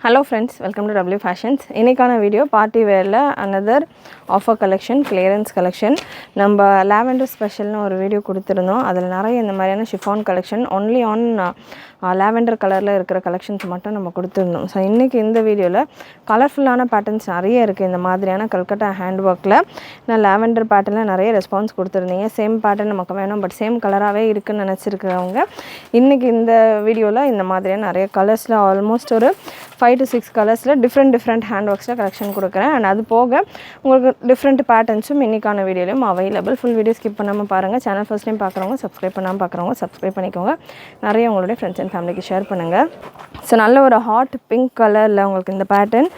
Hello friends, welcome to W Fashions. இன்னைக்கான video party வேர்ல another offer collection, clearance collection. நம்ம lavender ஸ்பெஷல்னு ஒரு வீடியோ கொடுத்திருந்தோம். அதில் நிறைய இந்த மாதிரியான chiffon collection only on lavender கலரில் இருக்கிற கலெக்ஷன்ஸ் மட்டும் நம்ம கொடுத்துருந்தோம். ஸோ இன்றைக்கி இந்த வீடியோவில் கலர்ஃபுல்லான பேட்டர்ன்ஸ் நிறைய இருக்குது. இந்த மாதிரியான கல்கட்டா ஹேண்ட் ஒர்க்கில் நான் lavender பேட்டர்னில் நிறைய ரெஸ்பான்ஸ் கொடுத்துருந்தீங்க. சேம் பேட்டர்ன் நமக்கு வேணும், பட் சேம் கலராகவே இருக்குதுன்னு நினச்சிருக்கிறவங்க இன்றைக்கி இந்த வீடியோவில் இந்த மாதிரியான நிறைய கலர்ஸில் ஆல்மோஸ்ட் ஒரு 5 to 6 கலர்ஸில் டிஃப்ரெண்ட் ஹேண்ட் ஒர்க்ஸில் கலெக்ஷன் கொடுக்குறேன். அண்ட் அது போக உங்களுக்கு டிஃப்ரெண்ட் பேட்டர்ன்ஸும் இன்றைக்கான வீடியோலையும் அவைலபிள். ஃபுல் வீடியோ ஸ்கிப் பண்ணாமல் பாருங்கள். சேனல் ஃபர்ஸ்ட் டைம் பார்க்குறவங்க சப்ஸ்கிரைப் பண்ணாமல் பார்க்குறவங்க சப்ஸ்கிரைப் பண்ணிக்கோங்க. நிறைய உங்களுடைய ஃப்ரெண்ட்ஸ் அண்ட் ஃபேமிலிக்கு ஷேர் பண்ணுங்கள். ஸோ நல்ல ஒரு ஹாட் பிங்க் கலரில் உங்களுக்கு இந்த பேட்டர்ன்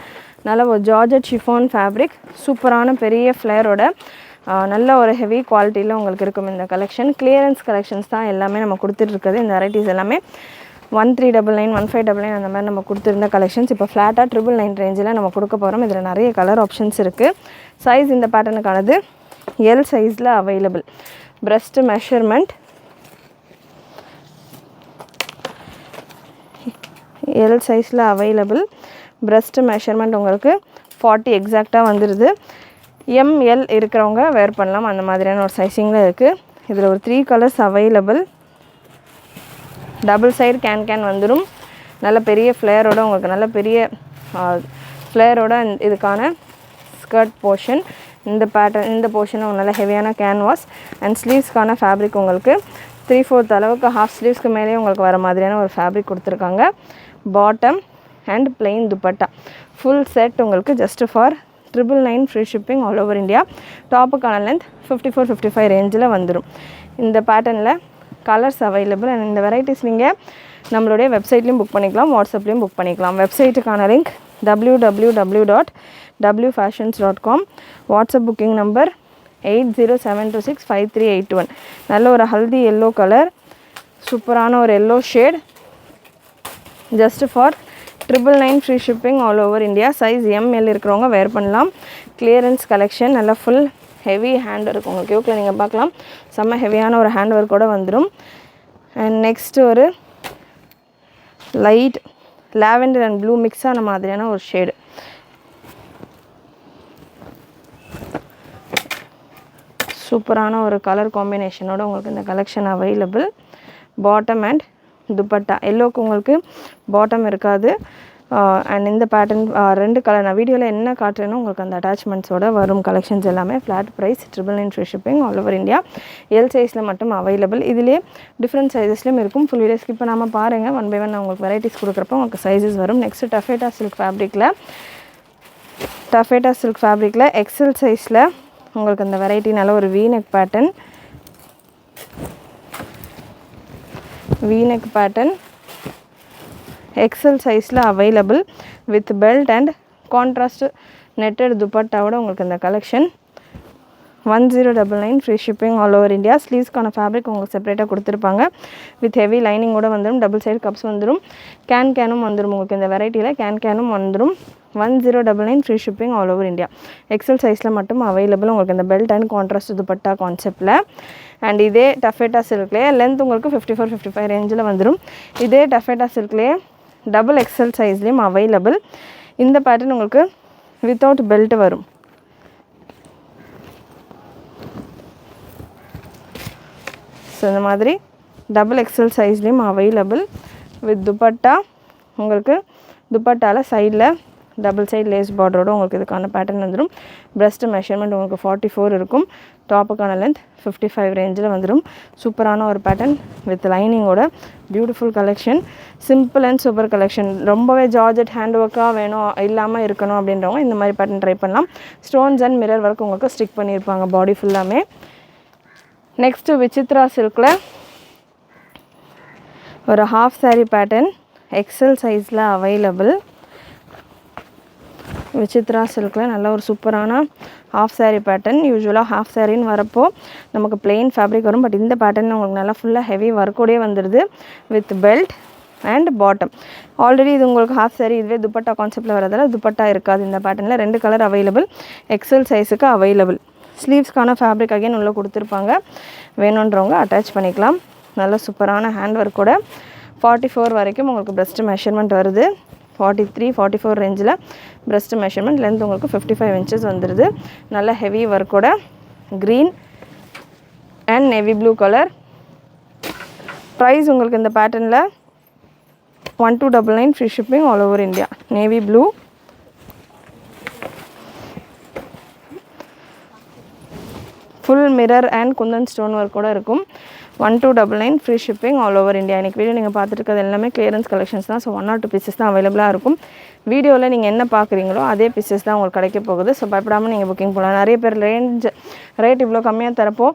நல்ல ஒரு ஜார்ஜெட் ஷிஃபான் ஃபேப்ரிக் சூப்பரான பெரிய ஃப்ளேரோட நல்ல ஒரு ஹெவி குவாலிட்டியில் உங்களுக்கு இருக்கும் இந்த கலெக்ஷன். கிளியரன்ஸ் கலெக்ஷன்ஸ் தான் எல்லாமே நம்ம கொடுத்துட்ருக்குது. இந்த வெரைட்டிஸ் எல்லாமே 1399, 1599 அந்த மாதிரி நம்ம கொடுத்துருந்த கலெக்ஷன்ஸ் இப்போ ஃப்ளாட்டாக 999 ரேஞ்சில் நம்ம கொடுக்க போகிறோம். இதில் நிறைய கலர் ஆப்ஷன்ஸ் இருக்குது. சைஸ் இந்த பேட்டர்னுக்கானது எல் சைஸில் அவைலபிள். பிரஸ்ட் மெஷர்மெண்ட் எல் சைஸில் அவைலபிள். பிரஸ்ட் மெஷர்மெண்ட் உங்களுக்கு 40 எக்ஸாக்டாக வந்துடுது. எம்எல் இருக்கிறவங்க வேர் பண்ணலாம். அந்த மாதிரியான ஒரு சைஸிங்கில் இருக்குது. இதில் ஒரு 3 colours available. Double side can வந்துடும். நல்ல பெரிய ஃப்ளேரோட உங்களுக்கு நல்ல பெரிய ஃப்ளேரோட இதுக்கான ஸ்கர்ட் போர்ஷன் இந்த பேட்டர்ன் இந்த போர்ஷனும் நல்ல ஹெவியான கேன்வாஸ் அண்ட் ஸ்லீவ்ஸ்க்கான ஃபேப்ரிக் உங்களுக்கு 3/4 அளவுக்கு ஹாஃப் ஸ்லீவ்ஸ்க்கு மேலேயே உங்களுக்கு வர மாதிரியான ஒரு ஃபேப்ரிக் கொடுத்துருக்காங்க. Bottom and plain dupatta full set உங்களுக்கு just for 999 free shipping all over India. டாப்புக்கான லென்த் 54-55 ரேஞ்சில் வந்துடும். இந்த பேட்டர்னில் கலர்ஸ் அவைலபிள். அண்ட் இந்த வெரைட்டிஸ் நீங்கள் நம்மளுடைய வெப்சைட்லேயும் புக் பண்ணிக்கலாம், வாட்ஸ்அப்லேயும் புக் பண்ணிக்கலாம். வெப்சைட்டுக்கான link www.wfashions.com. WhatsApp booking number 8072653821. நல்ல ஒரு ஹல்தி எல்லோ கலர், சூப்பரான ஒரு yellow shade, just for 999 free shipping all over India. Size M L இருக்கிறவங்க வேர் பண்ணலாம். கிளியரன்ஸ் கலெக்ஷன் நல்ல ஃபுல் ஹெவி ஹேண்ட் ஒர்க் உங்களுக்கு யோக்கில் நீங்கள் பார்க்கலாம். செம்ம ஹெவியான ஒரு ஹேண்ட் ஒர்க்கோடு வந்துடும். அண்ட் நெக்ஸ்ட்டு ஒரு லைட் லாவெண்டர் அண்ட் ப்ளூ மிக்ஸான மாதிரியான ஒரு ஷேடு. சூப்பரான ஒரு கலர் காம்பினேஷனோடு உங்களுக்கு இந்த collection available. Bottom and dupatta எல்லோக்கு உங்களுக்கு பாட்டம் இருக்காது. அண்ட் இந்த பேட்டர்ன் 2 கலர் நான் வீடியோவில் என்ன காட்டுறேனோ உங்களுக்கு அந்த அட்டாச்மெண்ட்ஸோட வரும் கலெக்ஷன்ஸ் எல்லாமே. Flat price 999 free shipping all over India. L சைஸில் மட்டும் அவைலபிள். இதிலே டிஃப்ரெண்ட் சைஸஸ்லையும் இருக்கும். ஃபுல் வீடியோ ஸ்கிப் பண்ணாமல் பாருங்கள். 1 by 1 நான் உங்களுக்கு வெரைட்டிஸ் கொடுக்குறப்போ உங்களுக்கு சைஸஸ் வரும். நெக்ஸ்ட்டு டஃபேட்டா சில்க் ஃபேப்ரிக்கில் எக்ஸல் சைஸில் உங்களுக்கு அந்த வெரைட்டி நல்ல ஒரு வீநெக் பேட்டர்ன் எக்ஸல் சைஸில் available with belt and contrast netted துப்பட்டாவோட உங்களுக்கு இந்த collection 1099 free shipping all over India. ஸ்லீவ்ஸ்க்கான ஃபேப்ரிக் உங்களுக்கு செப்பரேட்டாக கொடுத்துருப்பாங்க. வித் ஹெவி லைனிங்கோட வந்துடும். டபுள் சைடு கப்ஸ் வந்துடும். கேனும் வந்துடும். உங்களுக்கு இந்த வெரைட்டியில் கேனும் வந்துடும். 1099 free shipping all over India. XL சைஸில் மட்டும் அவைலபிள் உங்களுக்கு இந்த பெல்ட் அண்ட் கான்ட்ராஸ்ட் துப்பட்டா கான்செப்டில். அண்ட் இதே டஃபேட்டா சில்க்லேயே லென்த் உங்களுக்கு 54-55 ரேஞ்சில் வந்துடும். இதே டஃபேட்டா சில்க்லேயே டபுள் எக்ஸல் சைஸ்லேயும் அவைலபிள். இந்த பேட்டர்ன் உங்களுக்கு வித்தவுட் பெல்ட் வரும். ஸோ இந்த மாதிரி டபுள் எக்ஸல் சைஸ்லேயும் அவைலபிள் வித் துப்பட்டா. உங்களுக்கு துப்பட்டாவில் சைடில் டபுள் சைட் லேஸ் பார்டரோடு உங்களுக்கு இதுக்கான பேட்டர்ன் வந்துடும். பிரஸ்ட் மெஷர்மெண்ட் உங்களுக்கு 44 இருக்கும். டாப்புக்கான லென்த் 55 ரேஞ்சில் வந்துடும். சூப்பரான ஒரு பேட்டர்ன் வித் லைனிங்கோட beautiful collection. Simple and super collection. ரொம்பவே ஜார்ஜெட் ஹேண்ட் ஒர்க்காக வேணும் இல்லாமல் இருக்கணும் அப்படின்றவங்க இந்த மாதிரி பேட்டர்ன் ட்ரை பண்ணலாம். ஸ்டோன்ஸ் அண்ட் மிரர் ஒர்க் உங்களுக்கு ஸ்டிக் பண்ணியிருப்பாங்க பாடி ஃபுல்லாமே. நெக்ஸ்ட்டு விசித்ரா சில்கில் ஒரு ஹாஃப் சாரீ பேட்டர்ன் எக்ஸல் சைஸில் அவைலபிள். விசித்ரா சில்கில் நல்ல ஒரு சூப்பரான ஹாஃப் சாரீ பேட்டர்ன். யூஸ்வலாக ஹாஃப் சாரின்னு வரப்போ நமக்கு பிளெயின் ஃபேப்ரிக் வரும். பட் இந்த பேட்டர்ன் உங்களுக்கு நல்லா ஃபுல்லாக ஹெவி ஒர்க்கோடே வந்துடுது with belt and bottom. Already இது உங்களுக்கு ஹாஃப் சாரீ. இதுவே துப்பட்டா கான்செப்டில் வரதால துப்பட்டா இருக்காது. இந்த பேட்டர்னில் 2 கலர் அவைலபிள். எக்ஸல் சைஸுக்கு அவைலபிள். ஸ்லீவ்ஸ்க்கான ஃபேப்ரிக் அகைன் உள்ளே கொடுத்துருப்பாங்க. வேணுன்றவங்க அட்டாச் பண்ணிக்கலாம். நல்ல சூப்பரான ஹேண்ட் ஒர்க்கோட 44 வரைக்கும் உங்களுக்கு பிரஸ்ட் மெஷர்மெண்ட் வருது. 43-44 ரேஞ்சில் breast measurement. லென்த் உங்களுக்கு 55 inches வந்துடுது. நல்ல ஹெவி ஒர்க்கோட green and navy blue colour. Price உங்களுக்கு இந்த பேட்டர்னில் 1299 free shipping all over India. Navy blue, full mirror and kundan stone work கூட இருக்கும். 1299 free shipping all over India. இன்றைக்கி வீடியோ நீங்கள் பார்த்துட்டு இருக்கிறது எல்லாமே கிளியரன்ஸ் கலெக்ஷன்ஸ் தான். ஸோ 1 or 2 பீசஸ் தான் அவைலபிளாக இருக்கும். வீடியோவில் நீங்கள் என்ன பார்க்குறீங்களோ அதே பீசஸ் தான் உங்களுக்கு கிடைக்க போகுது. ஸோ பயப்படாமல் நீங்கள் புக்கிங் போகலாம். நிறைய பேர் ரேட் இவ்வளோ கம்மியாக தரப்போ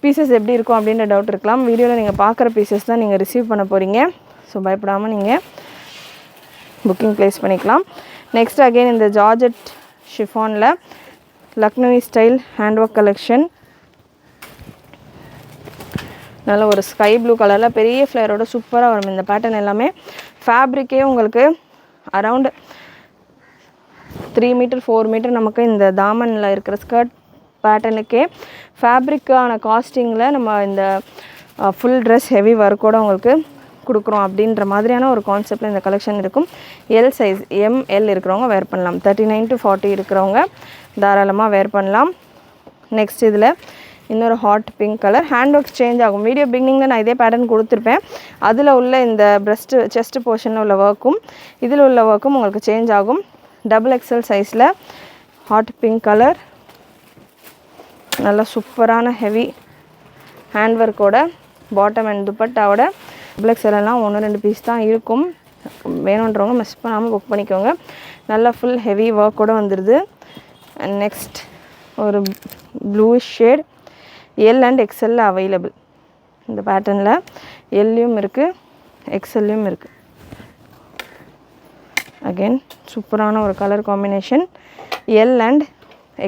பீசஸ் எப்படி இருக்கும் அப்படின்ற டவுட் இருக்கலாம். வீடியோவில் நீங்கள் பார்க்குற பீசஸ் தான் நீங்கள் ரிசீவ் பண்ண போகிறீங்க. ஸோ பயப்படாமல் நீங்கள் புக்கிங் ப்ளேஸ் பண்ணிக்கலாம். நெக்ஸ்ட் அகெயின் இந்த ஜார்ஜெட் ஷிஃபானில் Lucknowi style hand work collection. நல்ல ஒரு ஸ்கை ப்ளூ கலரில் பெரிய ஃப்ளேயரோட சூப்பராக வரும். இந்த பேட்டர்ன் எல்லாமே ஃபேப்ரிக்கே உங்களுக்கு அரவுண்ட் 3 meter 4 meter நமக்கு இந்த தாமனில் இருக்கிற ஸ்கர்ட் பேட்டர்னுக்கே ஃபேப்ரிக்கான காஸ்டிங்கில் நம்ம இந்த ஃபுல் ட்ரெஸ் ஹெவி ஒர்க்கோடு உங்களுக்கு கொடுக்குறோம் அப்படின்ற மாதிரியான ஒரு கான்செப்டில் இந்த கலெக்ஷன் இருக்கும். எல் சைஸ் ML இருக்கிறவங்க வேர் பண்ணலாம். 39 to 40 இருக்கிறவங்க தாராளமாக வேர் பண்ணலாம். நெக்ஸ்ட் இதில் இன்னொரு hot pink colour. Hand work change ஆகும். வீடியோ பிகினிங்கில் நான் இதே பேட்டர்ன் கொடுத்துருப்பேன். அதில் உள்ள இந்த செஸ்ட் போர்ஷனில் உள்ள ஒர்க்கும் இதில் உள்ள ஒர்க்கும் உங்களுக்கு சேஞ்ச் ஆகும். XXL சைஸில் ஹாட் பிங்க் கலர். நல்லா சூப்பரான ஹெவி ஹேண்ட் ஒர்க்கோட பாட்டம் அண்ட் துப்பட்டாவோட XXL எல்லாம் 1-2 பீஸ் தான் இருக்கும். வேணுன்றவங்க மிஸ் பண்ணாமல் புக் பண்ணிக்கோங்க. நல்லா ஃபுல் ஹெவி ஒர்க்கோடு வந்துடுது. அண்ட் நெக்ஸ்ட் ஒரு bluish shade L and XL available. இந்த பேட்டர்னில் எல்லையும் இருக்குது, எக்ஸ்எல்லையும் இருக்குது. அகெயின் சூப்பரான ஒரு colour combination. L and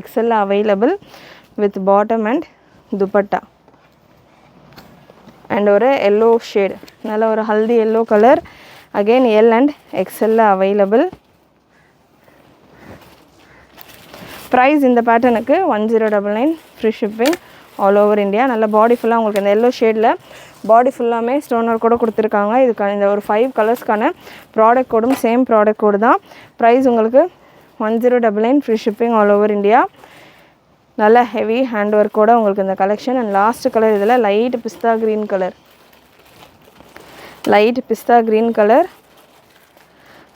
XL available with bottom and dupatta. And ஒரு எல்லோ ஷேட், நல்ல ஒரு haldi yellow colour. Again L and XL available. Price இந்த பேட்டர்னுக்கு 1099 free shipping all over India. நல்ல பாடி ஃபுல்லாக உங்களுக்கு இந்த எல்லோ ஷேடில் பாடி ஃபுல்லாமே ஸ்டோன் ஒர்க் கூட கொடுத்துருக்காங்க. இதுக்கான இந்த ஒரு 5 கலர்ஸ்க்கான ப்ராடக்ட் கோடும் சேம் ப்ராடக்ட் கோடு தான். ப்ரைஸ் உங்களுக்கு 1099 free shipping all over India. நல்ல ஹெவி ஹேண்ட் ஒர்க்கோட உங்களுக்கு இந்த கலெக்ஷன். அண்ட் லாஸ்ட் கலர் இதில் light pista green colour. Light pista green colour.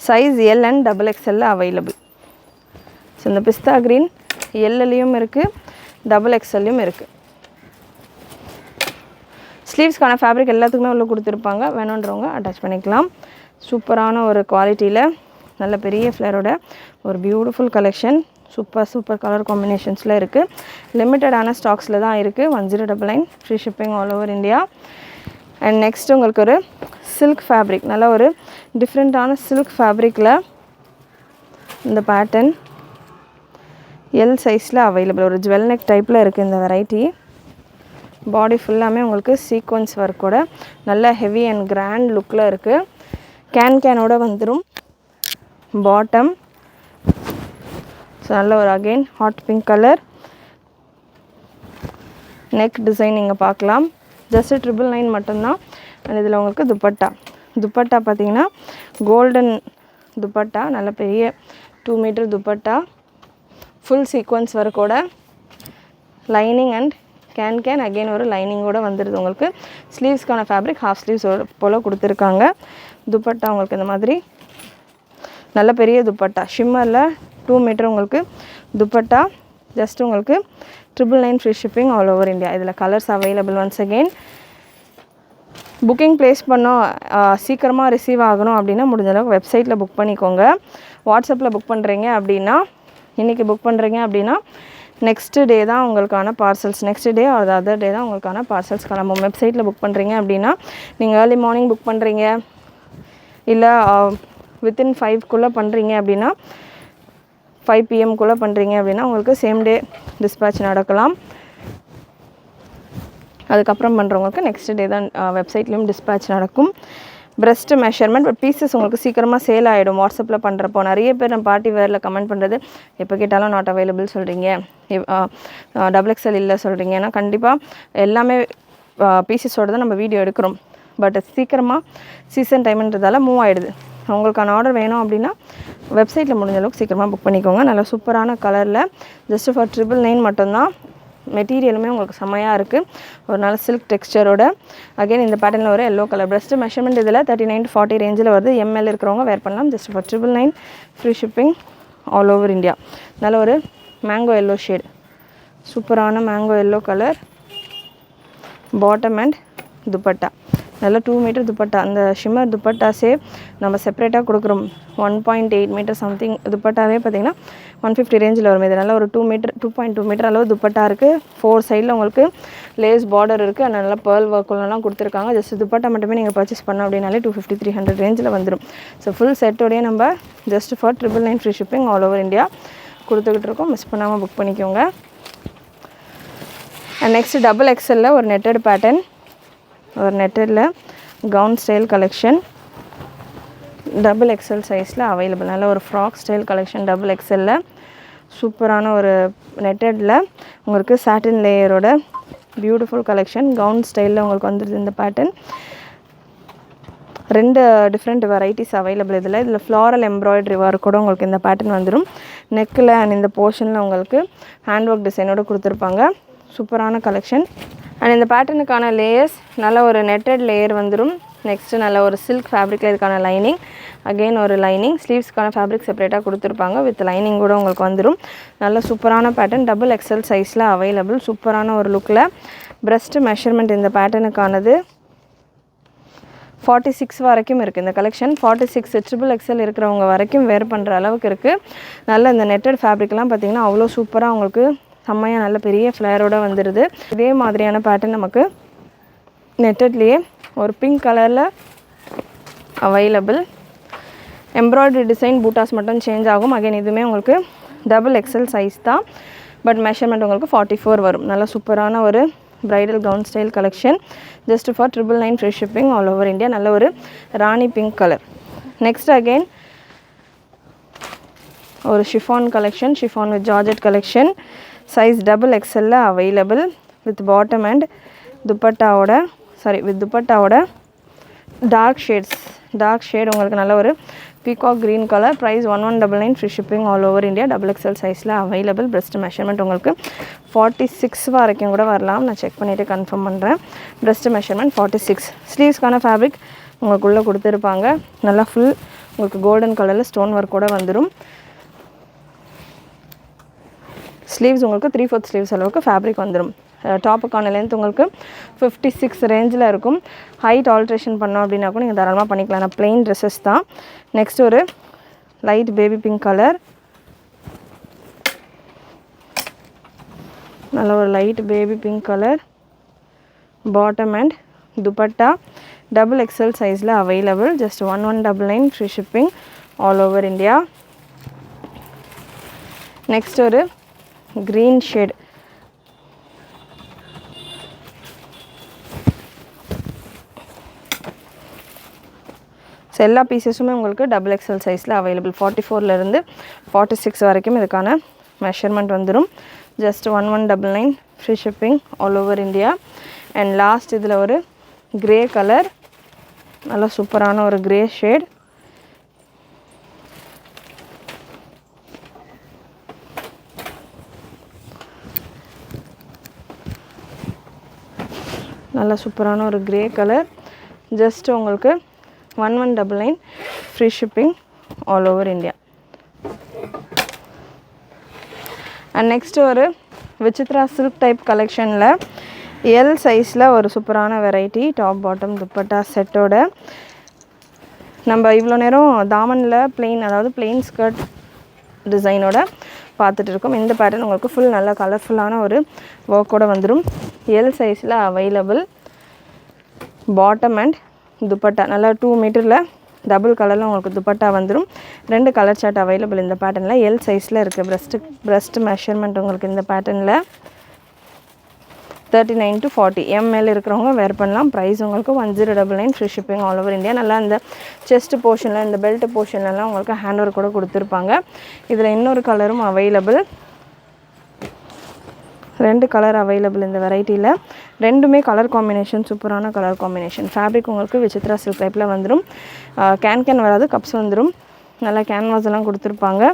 Size L and XXL available. So இந்த பிஸ்தா க்ரீன் எல்லையும் இருக்குது, XXLலையும் இருக்குது. ஸ்லீவ்ஸ்க்கான ஃபேப்ரிக் எல்லாத்துக்குமே உள்ளே கொடுத்துருப்பாங்க. வேணுன்றவங்க அட்டாச் பண்ணிக்கலாம். சூப்பரான ஒரு குவாலிட்டியில் நல்ல பெரிய ஃப்ளேரோட ஒரு பியூட்டிஃபுல் கலெக்ஷன். சூப்பர் கலர் காம்பினேஷன்ஸில் இருக்குது. லிமிட்டடான ஸ்டாக்ஸில் தான் இருக்குது. 1099 free shipping all over India. And next உங்களுக்கு ஒரு சில்க் ஃபேப்ரிக், நல்ல ஒரு டிஃப்ரெண்ட்டான சில்க் ஃபேப்ரிக்கில் இந்த பேட்டர்ன் எல் சைஸில் அவைலபிள். ஒரு ஜுவல் நெக் டைப்பில் இருக்குது இந்த வெரைட்டி. பாடி ஃபுல்லாமே உங்களுக்கு சீக்வன்ஸ் ஒர்க்கோட நல்ல ஹெவி அண்ட் கிராண்ட் லுக்கில் இருக்குது. கேனோட வந்துடும் பாட்டம். ஸோ நல்ல ஒரு again hot pink colour. Neck design நீங்கள் பார்க்கலாம். ஜஸ்ட் 999 மட்டும்தான். அண்ட் இதில் உங்களுக்கு துப்பட்டா பார்த்தீங்கன்னா கோல்டன் துப்பட்டா, நல்ல பெரிய 2 meter துப்பட்டா, ஃபுல் சீக்வன்ஸ் ஒர்க்கோட லைனிங் அண்ட் கேன் அகெயின் ஒரு லைனிங்கோடு வந்துடுது. உங்களுக்கு ஸ்லீவ்ஸ்க்கான ஃபேப்ரிக் ஹாஃப் ஸ்லீவ்ஸ் போல் கொடுத்துருக்காங்க. துப்பட்டா உங்களுக்கு இந்த மாதிரி நல்ல பெரிய துப்பட்டா ஷிம்மரில் 2 meter உங்களுக்கு துப்பட்டா. ஜஸ்ட் உங்களுக்கு 999 free shipping all over India. இதில் colours available. Once again booking place பண்ணோம், சீக்கிரமாக ரிசீவ் ஆகணும் அப்படின்னா முடிஞ்ச அளவுக்கு வெப்சைட்டில் புக் பண்ணிக்கோங்க. வாட்ஸ்அப்பில் புக் பண்ணுறீங்க அப்படின்னா, இன்றைக்கி புக் பண்ணுறீங்க அப்படின்னா நெக்ஸ்ட்டு டே தான் உங்களுக்கான parcels, next day or other day தான் உங்களுக்கான பார்சல்ஸ் கிளம்பும். வெப்சைட்டில் புக் பண்ணுறீங்க அப்படின்னா நீங்கள் ஏர்லி மார்னிங் புக் பண்ணுறீங்க, இல்லை வித்தின் 5 பண்ணுறீங்க அப்படின்னா 5 PM பண்ணுறீங்க அப்படின்னா உங்களுக்கு சேம் டே டிஸ்பேட்ச் நடக்கலாம். அதுக்கப்புறம் பண்ணுறவங்களுக்கு நெக்ஸ்ட் டே தான் வெப்சைட்லேயும் டிஸ்பேட்ச் நடக்கும். breast மெஷர்மெண்ட் பட் பீசஸ் உங்களுக்கு சீக்கிரமாக சேல் ஆகிடும். வாட்ஸ்அப்பில் பண்ணுறப்போ நிறைய பேர் நம்ம பார்ட்டி வேரில் கமெண்ட் பண்ணுறது, எப்போ கேட்டாலும் நாட் அவைலபிள் சொல்கிறீங்க, XXL இல்லை சொல்கிறீங்க. ஏன்னா கண்டிப்பாக எல்லாமே பீசஸோடு தான் நம்ம வீடியோ எடுக்கிறோம். பட் சீக்கிரமாக சீசன் டைம்ன்றதால மூவ் ஆகிடுது. உங்களுக்கான ஆர்டர் வேணும் அப்படின்னா வெப்சைட்டில் முடிஞ்ச அளவுக்கு சீக்கிரமாக புக் பண்ணிக்கோங்க. நல்ல சூப்பரான கலரில் ஜஸ்ட் ஃபார் 999 மட்டும்தான். மெட்டீரியலுமே உங்களுக்கு செம்மையாக இருக்குது, ஒரு நல்ல சில்க் டெக்ஸ்சரோட. அகைன் இந்த பேட்டர்னில் ஒரு எல்லோ கலர் பிரஸ்ட் மெஷர்மெண்ட் இதில் 39 to 40 ரேஞ்சில் வருது. எம்எல் இருக்கிறவங்க வேர் பண்ணலாம். Just for 999 free shipping all over India. நல்ல ஒரு மேங்கோ எல்லோ ஷேட், சூப்பரான mango yellow colour bottom and dupatta. நல்ல 2 மீட்டர் துப்பட்டா. அந்த ஷிம்மர் துப்பட்டாஸே நம்ம செப்பரேட்டாக கொடுக்குறோம். 1.8 மீட்டர் சம்திங் துப்பட்டாவே பார்த்திங்கன்னா 150 ரேஞ்சில் வரும். இது நல்ல ஒரு 2.2 மீட்டர் அளவு துப்பட்டா இருக்குது. 4 சைடில் உங்களுக்கு லேஸ் பார்டர் இருக்குது. அது நல்லா பேர்ல் ஒர்க்குள்ளலாம் கொடுத்துருக்காங்க. ஜஸ்ட் துப்பட்டா மட்டுமே நீங்கள் பர்ச்சேஸ் பண்ணோம் அப்படின்னாலே 250-300 ரேஞ்சில் வந்துடும். ஸோ ஃபுல் செட்டோடையே நம்ம just for 999 free shipping all over India கொடுத்துக்கிட்டு இருக்கோம். மிஸ் பண்ணாமல் புக் பண்ணிக்கோங்க. அண்ட் நெக்ஸ்ட் டபுள் எக்ஸலில் ஒரு நெட்டட் பேட்டர்ன், ஒரு நெட்டடில் gown style collection double XL சைஸில் அவைலபிள். நல்ல ஒரு ஃப்ராக் ஸ்டைல் கலெக்ஷன் டபுள் எக்ஸலில் சூப்பரான ஒரு நெட்டடில் உங்களுக்கு சாட்டின் லேயரோட பியூட்டிஃபுல் கலெக்ஷன் கவுன் ஸ்டைலில் உங்களுக்கு வந்துடுது. இந்த பேட்டர்ன் 2 டிஃப்ரெண்ட் வெரைட்டிஸ் அவைலபிள். இதில் ஃப்ளாரல் எம்ப்ராய்டரி ஒர்க் கூட உங்களுக்கு இந்த பேட்டர்ன் வந்துடும். நெக்கில் அண்ட் இந்த போர்ஷனில் உங்களுக்கு ஹேண்ட் ஒர்க் டிசைனோட கொடுத்துருப்பாங்க. சூப்பரான கலெக்ஷன். அண்ட் இந்த பேட்டர்னுக்கான லேயர்ஸ் நல்ல ஒரு நெட்டட் லேயர் வந்துடும். நெக்ஸ்ட்டு நல்ல ஒரு சில்க் ஃபேப்ரிக்கில் இதுக்கான லைனிங், அகெயின் ஒரு லைனிங், ஸ்லீவ்ஸ்க்கான ஃபேப்ரிக் செப்பரேட்டாக கொடுத்துருப்பாங்க. வித் லைனிங் கூட உங்களுக்கு வந்துடும். நல்ல சூப்பரான பேட்டர்ன் டபுள் எக்ஸல் சைஸில் அவைலபிள். சூப்பரான ஒரு லுக்கில். பிரஸ்ட் மெஷர்மெண்ட் இந்த பேட்டர்னுக்கானது 46 வரைக்கும் இருக்குது. இந்த கலெக்ஷன் 46 ட்ரிபிள் எக்ஸல் இருக்கிறவங்க வரைக்கும் வேர் பண்ணுற அளவுக்கு இருக்குது. நல்ல இந்த நெட்டட் ஃபேப்ரிக்லாம் பார்த்திங்கன்னா அவ்வளோ சூப்பராக உங்களுக்கு செம்மையாக நல்ல பெரிய ஃப்ளேரோடு வந்துடுது. இதே மாதிரியான பேட்டர்ன் நமக்கு நெட்டட்லேயே ஒரு பிங்க் கலரில் அவைலபிள். எம்ப்ராய்டரி டிசைன் பூட்டாஸ் மட்டும் சேஞ்ச் ஆகும். அகைன் இதுவுமே உங்களுக்கு டபுள் எக்ஸல் சைஸ் தான், பட் மெஷர்மெண்ட் உங்களுக்கு 44 வரும். நல்ல சூப்பரான ஒரு bridal gown style collection just for 999 free shipping all over India. நல்ல ஒரு rani pink colour. Next again ஒரு chiffon collection, chiffon with georgette collection size double எக்ஸலில் அவைலபிள். வித் பாட்டம் அண்ட் துப்பட்டாவோட வித் துப்பட்டாவோட டார்க் ஷேட் உங்களுக்கு நல்ல ஒரு peacock green colour. Price 1199 free shipping all over India. Double XL சைஸில் அவைலபிள். பிரஸ்ட் மெஷர்மெண்ட் உங்களுக்கு 46 வரைக்கும் கூட வரலாம். நான் செக் பண்ணிவிட்டு கன்ஃபார்ம் பண்ணுறேன். Breast measurement 46. ஸ்லீவ்ஸ்க்கான ஃபேப்ரிக் உங்களுக்குள்ளே கொடுத்துருப்பாங்க. நல்லா ஃபுல் உங்களுக்கு கோல்டன் கலரில் ஸ்டோன் ஒர்க் கூட வந்துடும். ஸ்லீவ்ஸ் உங்களுக்கு 3/4 ஸ்லீவ்ஸ் அளவுக்கு ஃபேப்ரிக் வந்துடும். டாப்புக்கான லென்த் உங்களுக்கு 56 ரேஞ்சில் இருக்கும். ஹைட் ஆல்ட்ரேஷன் பண்ணோம் அப்படின்னா கூட நீங்கள் தாராளமாக பண்ணிக்கலாம். நான் பிளெயின் ட்ரெஸ்ஸஸ் தான். நெக்ஸ்ட் ஒரு லைட் பேபி பிங்க் கலர், நல்ல ஒரு light baby pink colour bottom and dupatta double XL சைஸில் available. Just 1199 free shipping all over India. Next ஒரு க்ரீன் ஷேட், எல்லா பீசஸுமே உங்களுக்கு டபுள் எக்ஸல் சைஸில் அவைலபிள். 44லேருந்து 46 வரைக்கும் இதுக்கான மெஷர்மெண்ட் வந்துடும். Just 1199 free shipping all over India. And last இதில் ஒரு கிரே கலர், நல்லா சூப்பரான ஒரு கிரே ஷேட். நல்ல சூப்பரான ஒரு கிரே கலர். ஜஸ்ட் உங்களுக்கு 1199 free shipping all over India. And next ஒரு விசித்ரா சில்க் டைப் கலெக்ஷனில் எல் சைஸில் ஒரு சூப்பரான வெரைட்டி டாப் பாட்டம் துப்பட்டா செட்டோட. நம்ம இவ்வளோ நேரம் தாமனில் பிளெயின், அதாவது பிளெயின் ஸ்கர்ட் டிசைனோட பார்த்துட்டு இருக்கோம். இந்த பேட்டர்ன் உங்களுக்கு ஃபுல் நல்ல கலர்ஃபுல்லான ஒரு ஒர்க்கோடு வந்துடும். எல் சைஸில் அவைலபிள். பாட்டம் அண்ட் துப்பட்டா நல்லா 2 மீட்டரில் டபுள் கலரில் உங்களுக்கு துப்பட்டா வந்துடும். 2 கலர் சார்ட் அவைலபிள் இந்த பேட்டர்னில். எல் சைஸில் இருக்குது. பிரஸ்ட் மெஷர்மெண்ட் உங்களுக்கு இந்த பேட்டர்னில் 39 to 40 ml இருக்கிறவங்க வேர் பண்ணலாம். ப்ரைஸ் உங்களுக்கு 1099 free shipping all over India. நல்லா இந்த செஸ்ட் போர்ஷனில், இந்த பெல்ட் போர்ஷன்லலாம் உங்களுக்கு ஹேண்ட் ஒர்க் கூட கொடுத்துருப்பாங்க. இதில் இன்னொரு கலரும் அவைலபிள். 2 கலர் அவைலபிள் இந்த வெரைட்டியில். ரெண்டுமே கலர் காம்பினேஷன் சூப்பரான கலர் காம்பினேஷன். ஃபேப்ரிக் உங்களுக்கு விசித்ரா சில்க் டைப்பில் வந்துடும். கேன் வராது, கப்ஸ் வந்துடும். நல்லா கேன்வாஸ் எல்லாம் கொடுத்துருப்பாங்க.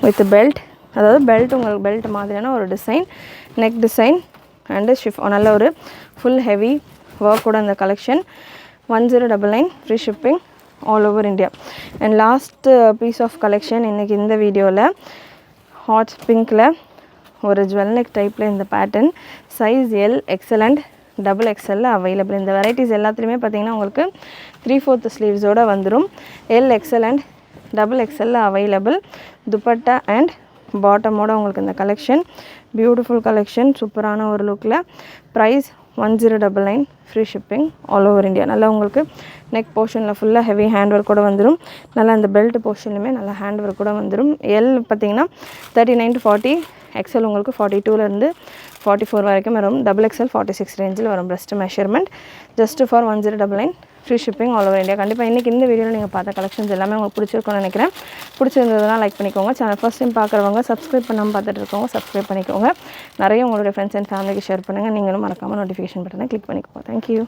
வித் பெல்ட், அதாவது பெல்ட் உங்களுக்கு பெல்ட் மாதிரியான ஒரு டிசைன், நெக் டிசைன் அண்டு நல்ல ஒரு ஃபுல் ஹெவி ஒர்க்கோட அந்த collection. 1099 free shipping all over India. And last piece of collection இன்றைக்கி இந்த வீடியோவில் ஹாட் பிங்க்கில் ஒரு ஜுவல் நெக் டைப்பில் இந்த pattern. Size L, XL and double XL available. இந்த வெரைட்டிஸ் எல்லாத்துலேயுமே பார்த்திங்கன்னா உங்களுக்கு 3/4 ஸ்லீவ்ஸோடு வந்துடும். L, XL and double XL available. Dupatta and பாட்டமோட உங்களுக்கு இந்த கலெக்ஷன். பியூட்டிஃபுல் கலெக்ஷன், சூப்பரான ஒரு லுக்கில். Price 1099 free shipping all over India. நல்லா உங்களுக்கு நெக் போர்ஷனில் ஃபுல்லாக ஹெவி ஹேண்ட் ஒர்க் கூட வந்துடும். நல்லா அந்த பெல்ட் போர்ஷன்லையுமே நல்லா ஹேண்ட் ஒர்க் கூட வந்துடும். எல் பார்த்திங்கன்னா 39 to 40, எக்ஸல் உங்களுக்கு 42லேருந்து 44 வரைக்கும் வரும். டபுள் எக்ஸல் 46 ரேஞ்சில் வரும். Breast measurement. Just for 1099 free shipping all over India. கண்டிப்பாக இன்றைக்கி இந்த வீடியோவில் நீங்கள் பார்த்த கலெக்ஷன்ஸ் எல்லாமே உங்களுக்கு பிடிச்சிருக்கும்னு நினைக்கிறேன். பிடிச்சிருந்ததுனா லைக் பண்ணிக்கோங்க. சேனல் ஃபஸ்ட் டைம் பார்க்குறவங்க சப்ஸ்கிரைப் பண்ணாமல் பார்த்துட்டு இருக்கவங்க சப்ஸ்கிரைப் பண்ணிக்கோங்க. நிறைய உங்களுடைய ஃப்ரெண்ட்ஸ் அண்ட் ஃபேமிலிக்கு ஷேர் பண்ணுங்கள். நீங்களும் மறக்காமல் நோட்டிஃபிகேஷன் பட்டனை கிளிக் பண்ணிக்கோங்க. தேங்க்யூ.